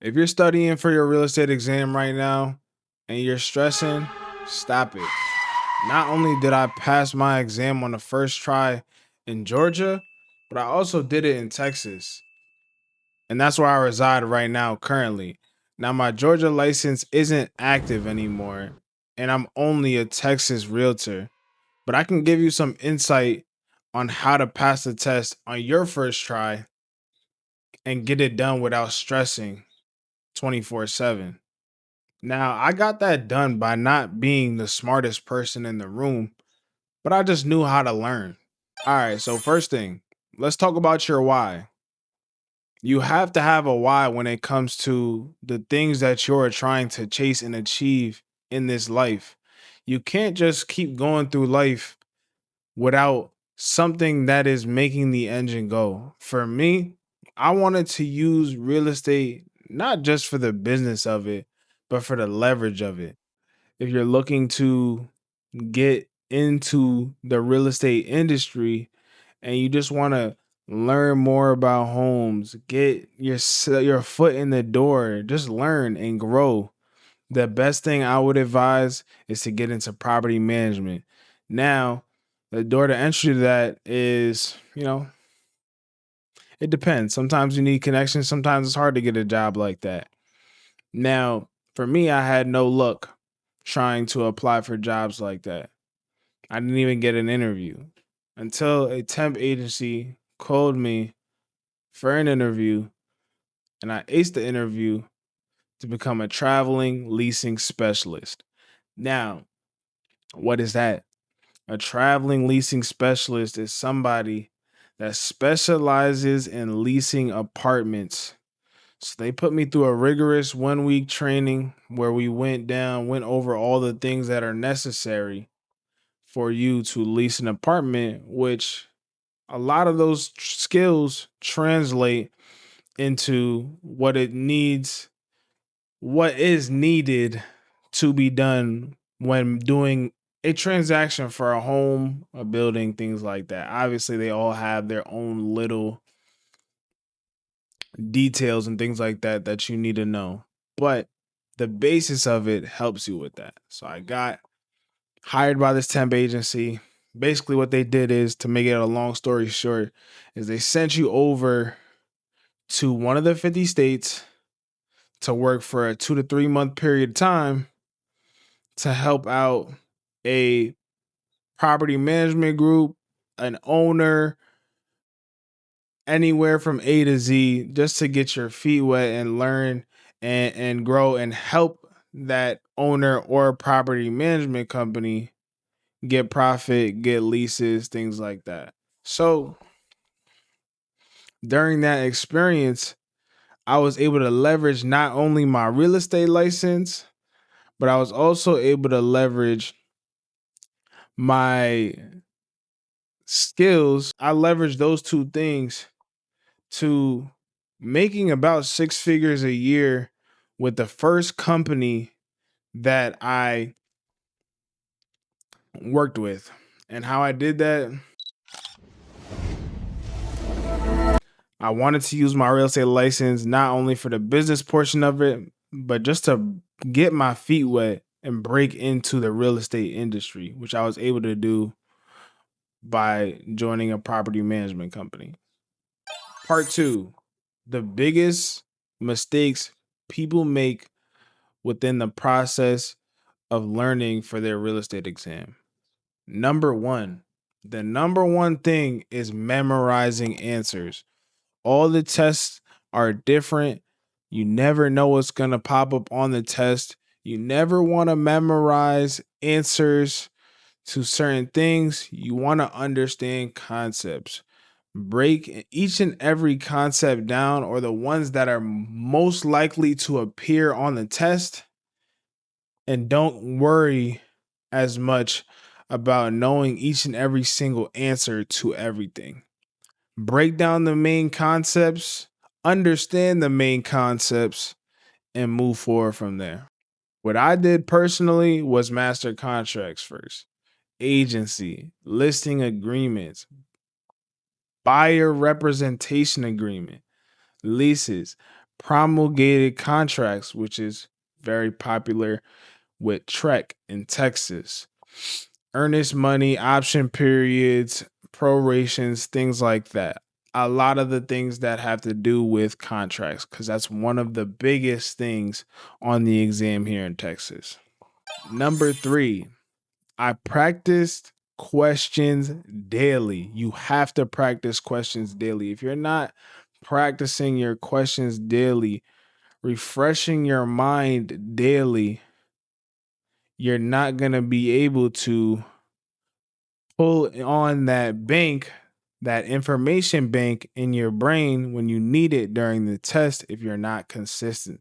If you're studying for your real estate exam right now and you're stressing, stop it. Not only did I pass my exam on the first try in Georgia, but I also did it in Texas. And that's where I reside right now currently. Now my Georgia license isn't active anymore, and I'm only a Texas realtor, but I can give you some insight on how to pass the test on your first try and get it done without stressing 24/7. Now, I got that done by not being the smartest person in the room, but I just knew how to learn. All right, so first thing, let's talk about your why. You have to have a why when it comes to the things that you're trying to chase and achieve in this life. You can't just keep going through life without something that is making the engine go. For me, I wanted to use real estate not just for the business of it, but for the leverage of it. If you're looking to get into the real estate industry and you just want to learn more about homes, get your foot in the door, just learn and grow. The best thing I would advise is to get into property management. Now, the door to entry to that is, it depends. Sometimes you need connections, sometimes it's hard to get a job like that. Now, for me, I had no luck trying to apply for jobs like that. I didn't even get an interview until a temp agency called me for an interview, and I aced the interview to become a traveling leasing specialist. Now, what is that? A traveling leasing specialist is somebody that specializes in leasing apartments. So they put me through a rigorous 1 week training where we went over all the things that are necessary for you to lease an apartment, which a lot of those skills translate into what is needed to be done when doing a transaction for a home, a building, things like that. Obviously, they all have their own little details and things like that that you need to know. But the basis of it helps you with that. So I got hired by this temp agency. Basically, what they did is, to make it a long story short, is they sent you over to one of the 50 states to work for a 2 to 3 month period of time to help out a property management group, an owner, anywhere from A to Z, just to get your feet wet and learn and grow and help that owner or property management company get profit, get leases, things like that. So during that experience, I was able to leverage not only my real estate license, but I was also able to leverage my skills. I leveraged those two things to making about 6 figures a year with the first company that I worked with. And how I did that, I wanted to use my real estate license not only for the business portion of it, but just to get my feet wet and break into the real estate industry, which I was able to do by joining a property management company. Part two, the biggest mistakes people make within the process of learning for their real estate exam. Number one, the number one thing is memorizing answers. All the tests are different. You never know what's going to pop up on the test. You never want to memorize answers to certain things. You want to understand concepts. Break each and every concept down, or the ones that are most likely to appear on the test, and don't worry as much about knowing each and every single answer to everything. Break down the main concepts, understand the main concepts, and move forward from there. What I did personally was master contracts first, agency, listing agreements, buyer representation agreement, leases, promulgated contracts, which is very popular with Trek in Texas. Earnest money, option periods, prorations, things like that. A lot of the things that have to do with contracts, because that's one of the biggest things on the exam here in Texas. Number three, I practiced questions daily. You have to practice questions daily. If you're not practicing your questions daily, refreshing your mind daily, you're not going to be able to pull on that bank, that information bank in your brain when you need it during the test if you're not consistent.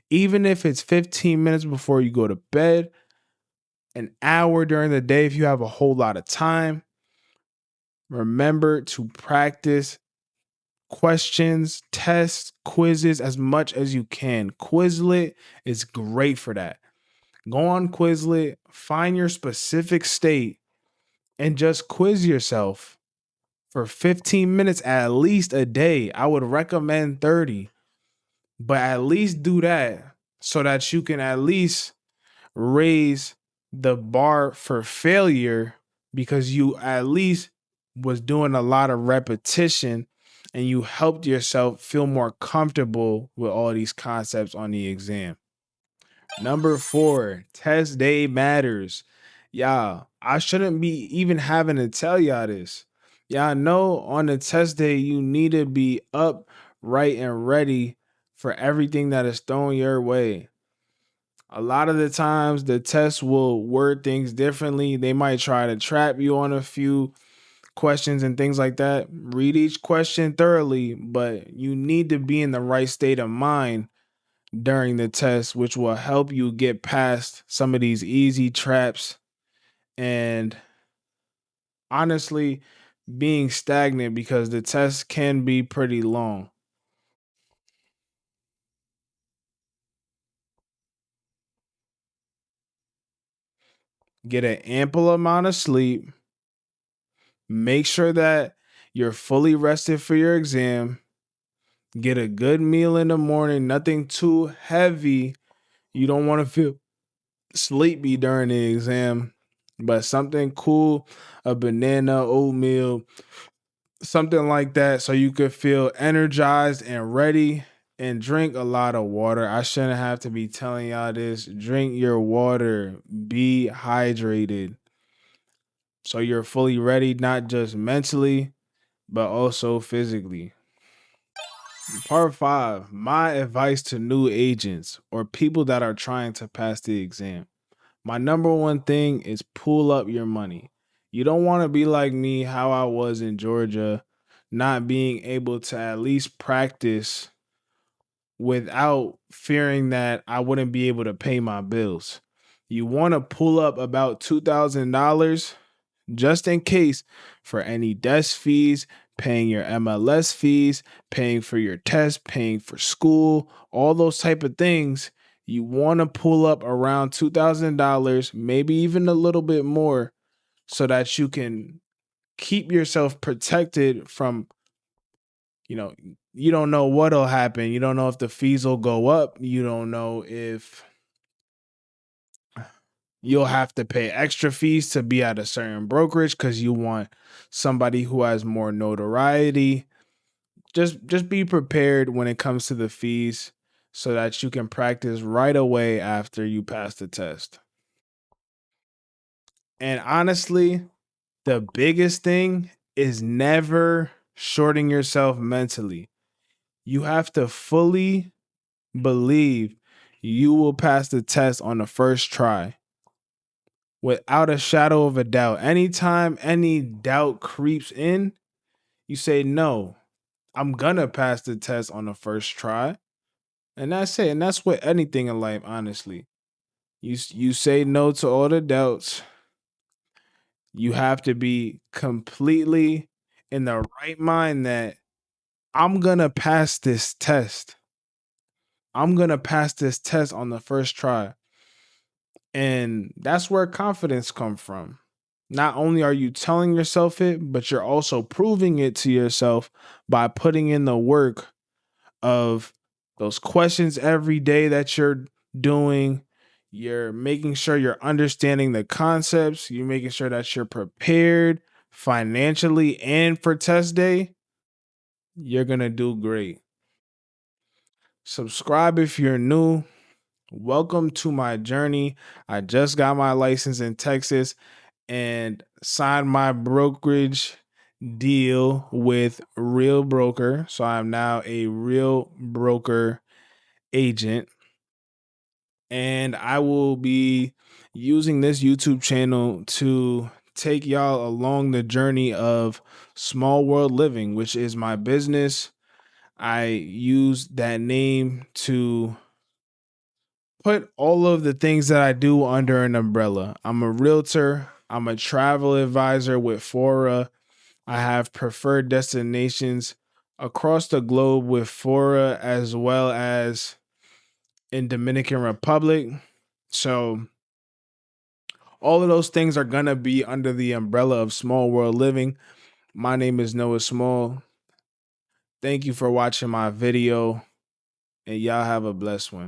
Even if it's 15 minutes before you go to bed, an hour during the day if you have a whole lot of time, remember to practice questions, tests, quizzes as much as you can. Quizlet is great for that. Go on Quizlet, find your specific state, and just quiz yourself for 15 minutes at least a day. I would recommend 30, but at least do that so that you can at least raise the bar for failure because you at least was doing a lot of repetition and you helped yourself feel more comfortable with all these concepts on the exam. Number four, test day matters. Y'all, I shouldn't be even having to tell y'all this. Y'all know on the test day, you need to be up, right, and ready for everything that is thrown your way. A lot of the times, the test will word things differently. They might try to trap you on a few questions and things like that. Read each question thoroughly, but you need to be in the right state of mind during the test, which will help you get past some of these easy traps and honestly being stagnant because the test can be pretty long. Get an ample amount of sleep. Make sure that you're fully rested for your exam. Get a good meal in the morning, nothing too heavy. You don't want to feel sleepy during the exam, but something cool, a banana, oatmeal, something like that so you could feel energized and ready, and drink a lot of water. I shouldn't have to be telling y'all this. Drink your water. Be hydrated so you're fully ready, not just mentally, but also physically. Part five, my advice to new agents or people that are trying to pass the exam. My number one thing is pull up your money. You don't want to be like me, how I was in Georgia, not being able to at least practice without fearing that I wouldn't be able to pay my bills. You want to pull up about $2,000 just in case for any desk fees, paying your MLS fees, paying for your test, paying for school, all those type of things. You want to pull up around $2,000, maybe even a little bit more, so that you can keep yourself protected from, you know, you don't know what'll happen. You don't know if the fees will go up. You don't know if you'll have to pay extra fees to be at a certain brokerage because you want somebody who has more notoriety. Just be prepared when it comes to the fees so that you can practice right away after you pass the test. And honestly, the biggest thing is never shorting yourself mentally. You have to fully believe you will pass the test on the first try without a shadow of a doubt. Anytime any doubt creeps in, you say, no, I'm gonna pass the test on the first try. And that's it. And that's with anything in life, honestly. You say no to all the doubts. You have to be completely in the right mind that I'm gonna pass this test. I'm gonna pass this test on the first try. And that's where confidence comes from. Not only are you telling yourself it, but you're also proving it to yourself by putting in the work of those questions every day that you're doing. You're making sure you're understanding the concepts. You're making sure that you're prepared financially and for test day. You're going to do great. Subscribe if you're new. Welcome to my journey. I just got my license in Texas and signed my brokerage deal with Real Broker. So I'm now a Real Broker agent. And I will be using this YouTube channel to take y'all along the journey of small world living, which is my business. I use that name to put all of the things that I do under an umbrella. I'm a realtor, I'm a travel advisor with Fora. I have preferred destinations across the globe with Fora as well as in Dominican Republic. So all of those things are going to be under the umbrella of Small World Living. My name is Noah Small. Thank you for watching my video, and y'all have a blessed one.